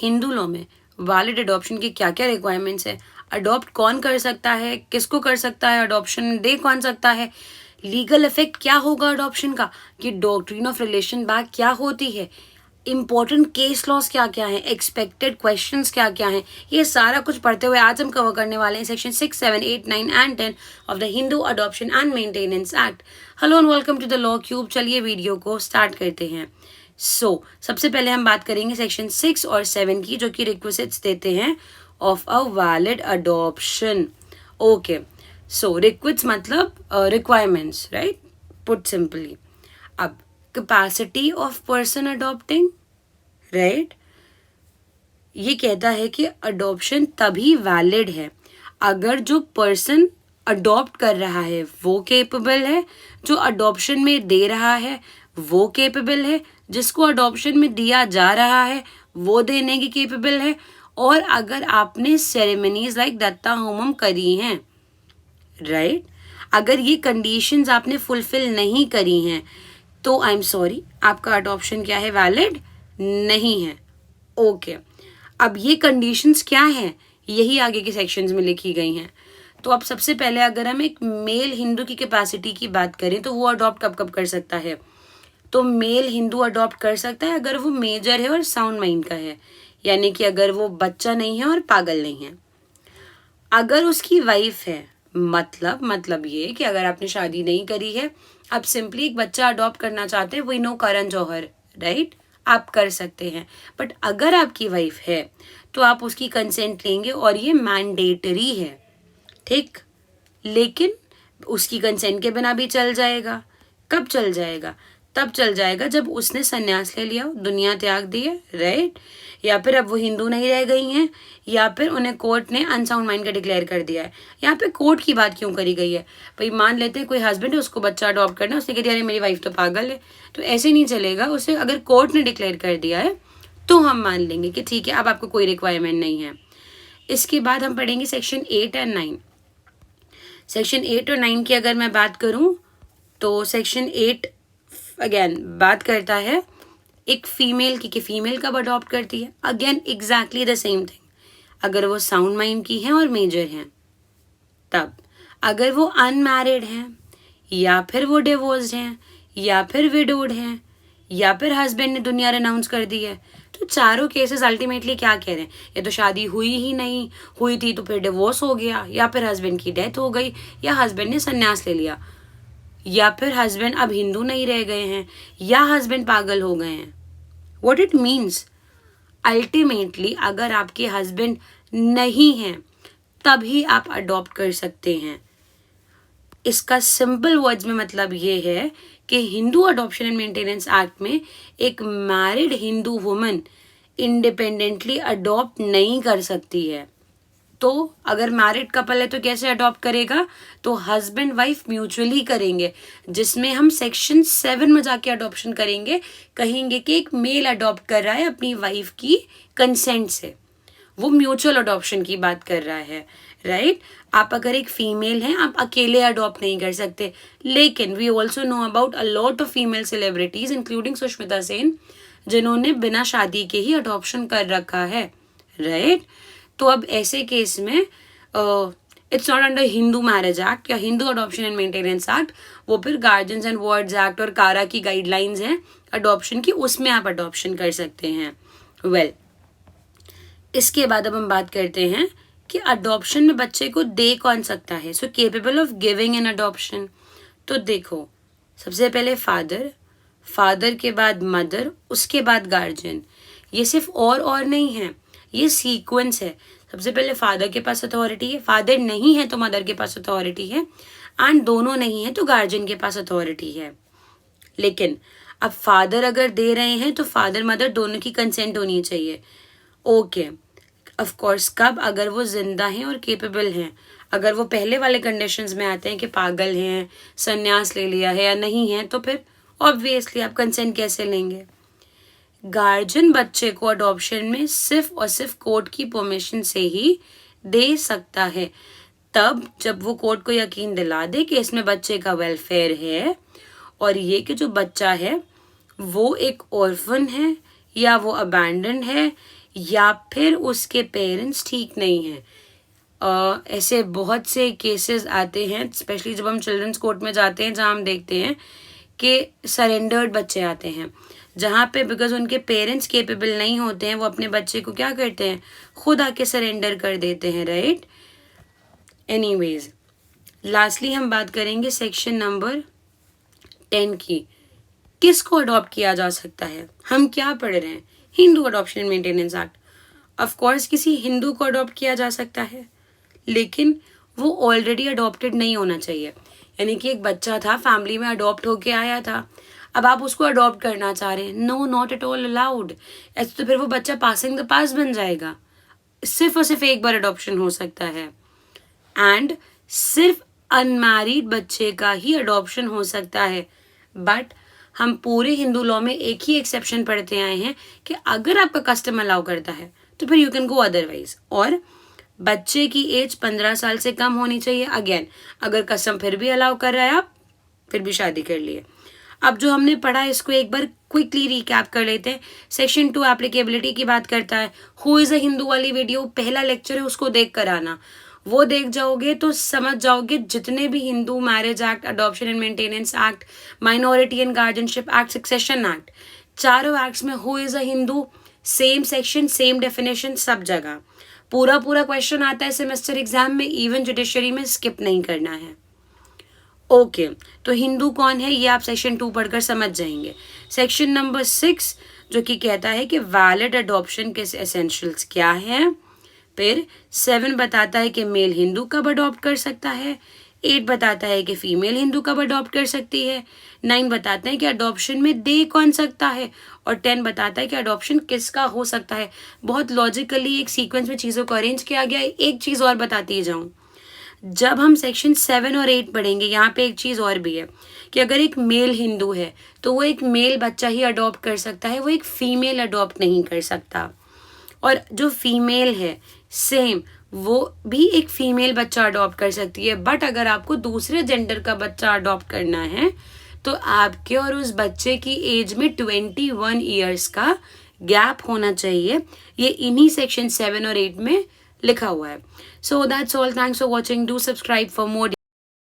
Hindu law में valid adoption की क्या क्या रिक्वायरमेंट्स है, अडॉप्ट कौन कर सकता है, किसको कर सकता है, अडॉप्शन दे कौन सकता है, लीगल इफेक्ट क्या होगा अडॉप्शन का, कि डॉक्ट्रिन ऑफ रिलेशन बैक क्या होती है, इंपॉर्टेंट केस लॉस क्या क्या है, एक्सपेक्टेड क्वेश्चंस क्या क्या हैं, ये सारा कुछ पढ़ते हुए आज हम कवर करने वाले हैं section 6, 7, 8, 9 and 10 of the Hindu adoption and maintenance act. Hello and welcome to the law cube. चलिए वीडियो को स्टार्ट करते हैं। सबसे पहले हम बात करेंगे सेक्शन 6 और 7 की, जो कि रिक्विजिट्स देते हैं of a valid adoption. Okay, so requisites मतलब रिक्वायरमेंट्स, राइट, पुट सिंपली। अब capacity of person adopting, right, ये कहता है कि अडॉप्शन तभी वैलिड है अगर जो पर्सन अडॉप्ट कर रहा है वो केपेबल है, जो अडॉप्शन में दे रहा है वो केपेबल है, जिसको अडॉप्शन में दिया जा रहा है वो देने की केपेबल है, और अगर आपने सेरेमनीज लाइक दत्ता होमम करी हैं, राइट, अगर ये कंडीशंस आपने फुलफिल नहीं करी हैं तो आई एम सॉरी, आपका अडॉप्शन क्या है, वैलिड नहीं है। ओके, अब ये कंडीशंस क्या हैं, यही आगे के सेक्शंस में लिखी गई हैं। तो अब सबसे पहले अगर हम एक मेल हिंदू की कैपेसिटी की बात करें तो वो अडॉप्ट कब कब कर सकता है, तो मेल हिंदू अडॉप्ट कर सकता है अगर वो मेजर है और साउंड माइंड का है, यानी कि अगर वो बच्चा नहीं है और पागल नहीं है। अगर उसकी वाइफ है, मतलब ये कि अगर आपने शादी नहीं करी है, आप सिंपली एक बच्चा अडॉप्ट करना चाहते हैं, we know Karan Johar, right, आप कर सकते हैं। बट अगर आपकी वाइफ है तो आप उसकी कंसेंट लेंगे और ये मैंडेटरी है, ठीक। लेकिन उसकी कंसेंट के बिना भी चल जाएगा। कब चल जाएगा, तब चल जाएगा जब उसने संन्यास ले लिया, दुनिया त्याग दी है, राइट, या फिर अब वो हिंदू नहीं रह गई हैं, या फिर उन्हें कोर्ट ने अनसाउंड माइंड का डिक्लेयर कर दिया है। यहाँ पे कोर्ट की बात क्यों करी गई है, भाई मान लेते हैं कोई हस्बैंड है, उसको बच्चा अडॉप्ट करना, उसने कह दिया अरे मेरी वाइफ तो पागल है, तो ऐसे नहीं चलेगा। उसे अगर कोर्ट ने डिक्लेयर कर दिया है तो हम मान लेंगे कि ठीक है, अब आपको कोई रिक्वायरमेंट नहीं है। इसके बाद हम पढ़ेंगे सेक्शन 8 एंड 9। सेक्शन 8 और 9 की अगर मैं बात करूं तो सेक्शन 8 अगेन बात करता है एक फीमेल की, कि फीमेल कब अडॉप्ट करती है, again exactly the same thing, अगर वो साउंड माइंड की हैं और मेजर हैं तब, अगर वो अनमैरिड हैं, या फिर वो डिवोर्स्ड हैं, या फिर विडोड हैं, या फिर हस्बैंड ने दुनिया रेनाउंस कर दी है, तो चारों केसेस अल्टीमेटली क्या कह रहे हैं, या तो शादी हुई ही नहीं, हुई थी तो फिर डिवोर्स हो गया, या फिर हस्बैंड की डेथ हो गई, या हस्बैंड ने संन्यास ले लिया, या फिर हस्बैंड अब हिंदू नहीं रह गए हैं, या हस्बैंड पागल हो गए हैं। व्हाट इट मीन्स, अल्टीमेटली अगर आपके हस्बैंड नहीं हैं तभी आप अडॉप्ट कर सकते हैं। इसका सिंपल वर्ड्स में मतलब ये है कि Hindu adoption and maintenance act में एक married Hindu woman independently adopt नहीं कर सकती है। तो अगर मैरिड कपल है तो कैसे अडॉप्ट करेगा, तो हस्बैंड वाइफ म्यूचुअली करेंगे, जिसमें हम सेक्शन 7 में जाके अडॉप्शन करेंगे, कहेंगे कि एक मेल अडॉप्ट कर रहा है अपनी वाइफ की कंसेंट से, वो म्यूचुअल अडॉप्शन की बात कर रहा है, राइट। आप अगर एक फीमेल हैं, आप अकेले अडॉप्ट नहीं कर सकते, लेकिन we also know about a lot of female celebrities including Sushmita Sen, जिन्होंने बिना शादी के ही अडॉप्शन कर रखा है, राइट। तो अब ऐसे केस में it's not under Hindu marriage act या Hindu adoption and maintenance act, वो फिर गार्जियंस एंड वर्ड्स एक्ट और कारा की गाइडलाइंस हैं अडॉप्शन की, उसमें आप अडॉप्शन कर सकते हैं। वेल, इसके बाद अब हम बात करते हैं कि अडॉप्शन में बच्चे को दे कौन सकता है, so capable of giving an adoption. तो देखो, सबसे पहले फादर के बाद मदर, उसके बाद गार्जियन। ये सिर्फ और नहीं है, ये सीक्वेंस है। सबसे पहले फादर के पास अथॉरिटी है, फादर नहीं है तो मदर के पास अथॉरिटी है, एंड दोनों नहीं है तो गार्जियन के पास अथॉरिटी है। लेकिन अब फादर अगर दे रहे हैं तो फादर मदर दोनों की कंसेंट होनी चाहिए। ओके, ऑफ कोर्स कब, अगर वो जिंदा हैं और केपेबल हैं। अगर वो पहले वाले कंडीशंस में आते हैं कि पागल हैं, संन्यास ले लिया है या नहीं है, तो फिर ऑब्वियसली आप कंसेंट कैसे लेंगे। गार्जियन बच्चे को अडॉप्शन में सिर्फ और सिर्फ कोर्ट की परमिशन से ही दे सकता है, तब जब वो कोर्ट को यकीन दिला दे कि इसमें बच्चे का वेलफेयर है, और ये कि जो बच्चा है वो एक ऑर्फन है, या वो अबैंडन है, या फिर उसके पेरेंट्स ठीक नहीं हैं। ऐसे बहुत से केसेस आते हैं, स्पेशली जब हम चिल्ड्रंस कोर्ट में जाते हैं, जहाँ हम देखते हैं कि सरेंडर्ड बच्चे आते हैं, जहाँ पे बिकॉज उनके पेरेंट्स केपेबल नहीं होते हैं, वो अपने बच्चे को क्या करते हैं, खुद आके सरेंडर कर देते हैं, राइट। एनीवेज, लास्टली हम बात करेंगे सेक्शन नंबर 10 की। किसको अडॉप्ट किया जा सकता है? हम क्या पढ़ रहे हैं? Hindu adoption and maintenance act. Of course किसी हिंदू को अडॉप्ट किया जा सकता है, लेकिन वो ऑलरेडी अडॉप्टेड नहीं होना चाहिए। यानी कि एक बच्चा था, फैमिली में अडॉप्ट होके आया था, अब आप उसको अडॉप्ट करना चाह रहे हैं, no, not at all allowed. ऐसे तो फिर वो बच्चा पासिंग द पास बन जाएगा। सिर्फ और सिर्फ एक बार अडॉप्शन हो सकता है, एंड सिर्फ अनमैरिड बच्चे का ही अडॉप्शन हो सकता है। बट हम पूरे हिंदू लॉ में एक ही एक्सेप्शन पढ़ते आए हैं कि अगर आपका कस्टम अलाउ करता है तो फिर यू कैन गो अदरवाइज, और बच्चे की एज 15 साल से कम होनी चाहिए। अगेन, अगर कस्टम फिर भी अलाउ कर रहा है, आप फिर भी शादी कर लिए। अब जो हमने पढ़ा इसको एक बार क्विकली रिकैप कर लेते हैं। सेक्शन 2 एप्लीकेबिलिटी की बात करता है। हु इज अ हिंदू वाली वीडियो पहला लेक्चर है, उसको देख कर आना। वो देख जाओगे तो समझ जाओगे जितने भी Hindu marriage act, adoption and maintenance act, minority and guardianship act, succession act, चारों एक्ट्स में who is a Hindu, same section, same definition, सब जगह पूरा क्वेश्चन आता है सेमेस्टर एग्जाम में, इवन जुडिशरी में स्किप नहीं करना है। ओके, तो हिंदू कौन है ये आप सेक्शन 2 पढ़कर समझ जाएंगे। सेक्शन नंबर 6 जो कि कहता है कि वैलिड अडॉप्शन के एसेंशियल्स क्या है। फिर 7 बताता है कि मेल हिंदू कब अडॉप्ट कर सकता है। 8 बताता है कि फीमेल हिंदू कब अडॉप्ट कर सकती है। 9 बताते हैं कि अडॉप्शन में दे कौन सकता है, और 10 बताता है कि अडॉप्शन किसका हो सकता है। बहुत लॉजिकली एक सीक्वेंस में चीज़ों को अरेंज किया गया है। एक चीज़ और बताती जाऊँ, जब हम सेक्शन 7 और 8 पढ़ेंगे, यहाँ पे एक चीज़ और भी है कि अगर एक मेल हिंदू है तो वो एक मेल बच्चा ही अडॉप्ट कर सकता है, वो एक फीमेल अडॉप्ट नहीं कर सकता। और जो फीमेल है सेम, वो भी एक फीमेल बच्चा अडॉप्ट कर सकती है। बट अगर आपको दूसरे जेंडर का बच्चा अडॉप्ट करना है तो आपके और उस बच्चे की एज में 21 ईयर्स का गैप होना चाहिए। ये इन्हीं सेक्शन 7 और 8 में लिखा हुआ है। So that's all, thanks for watching, do subscribe for more